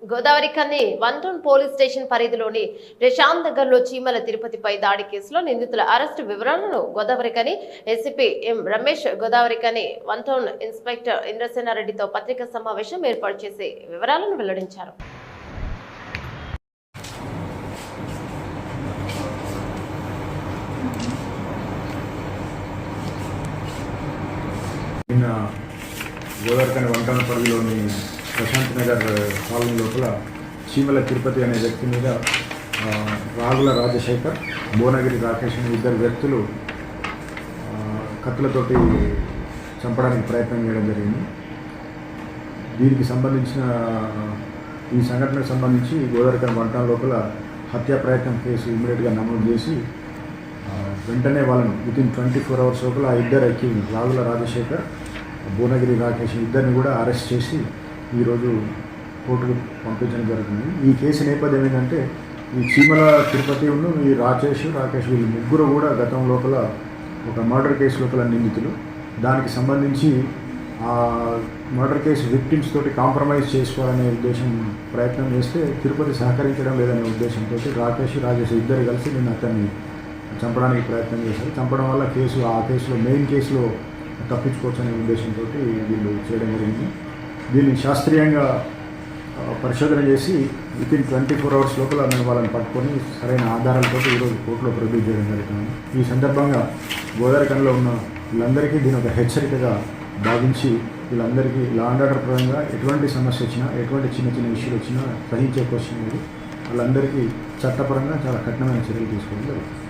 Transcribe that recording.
గోదావరి కని 1 town police station పరిధిలోని ప్రశాంత్ నగర్లో చీమల తిరుపతిపై దాడి కేసులో నిందితుల అరెస్టు వివరాలను గోదావరి కని ఎస్పీ ఎం రమేష్ గోదావరి కని 1 టౌన్ ఇన్స్పెక్టర్ ఇంద్రసేనారెడ్డితో పత్రికా సమావేశం ఏర్పాటు చేసి వివరాలను వెల్లడించారు. గోదావరి కని 1 టౌన్ పరిధిలోని ప్రశాంత్ నగర్ కాలనీ లోపల చీమల తిరుపతి అనే వ్యక్తి మీద రాగుల రాజశేఖర్, భువనగిరి రాకేష్ అనే ఇద్దరు వ్యక్తులు కత్తులతోటి చంపడానికి ప్రయత్నం చేయడం జరిగింది. దీనికి సంబంధించిన ఈ సంఘటనకు సంబంధించి గోదావరి కని 1 టౌన్ లోపల హత్యా ప్రయత్నం కేసు ఇమ్మీడియట్గా నమోదు చేసి వెంటనే వాళ్ళను వితిన్ 24 hours లోపల ఆ ఇద్దరు అక్యూజ్ రాగుల రాజశేఖర్, భువనగిరి రాకేష్ ఇద్దరిని కూడా అరెస్ట్ చేసి ఈరోజు కోర్టుకు పంపించడం జరుగుతుంది. ఈ కేసు నేపథ్యం ఏంటంటే ఈ చీమల తిరుపతి ఈ రాకేష్ వీళ్ళు ముగ్గురు కూడా గతం లోపల ఒక మర్డర్ కేసు లోపల నిందితులు. దానికి సంబంధించి ఆ మర్డర్ కేసు విక్టిమ్స్ తోటి కాంప్రమైజ్ చేసుకోవాలనే ఉద్దేశం ప్రయత్నం చేస్తే తిరుపతి సహకరించడం లేదనే ఉద్దేశంతో రాజేష్ ఇద్దరు కలిసి నిన్న అతన్ని చంపడానికి ప్రయత్నం చేశారు. చంపడం వల్ల ఆ కేసులో మెయిన్ కేసులో తప్పించుకోవచ్చు అనే ఉద్దేశంతో వీళ్ళు చేయడం జరిగింది. దీన్ని శాస్త్రీయంగా పరిశోధన చేసి వితిన్ 24 hours లోపల మేము వాళ్ళని పట్టుకొని సరైన ఆధారాలతో ఈరోజు కోర్టులో ప్రొడ్యూస్ చేయడం జరుగుతుంది. ఈ సందర్భంగా గోదావరి కనిలో ఉన్న వీళ్ళందరికీ దీని ఒక హెచ్చరికగా భావించి వీళ్ళందరికీ లా అండ్ ఆర్డర్ పరంగా ఎటువంటి సమస్య వచ్చినా, ఎటువంటి చిన్న ఇష్యూలు వచ్చినా సహించే క్వశ్చన్ లేదు. వాళ్ళందరికీ చట్టపరంగా చాలా కఠినమైన చర్యలు తీసుకోవడం జరుగుతుంది.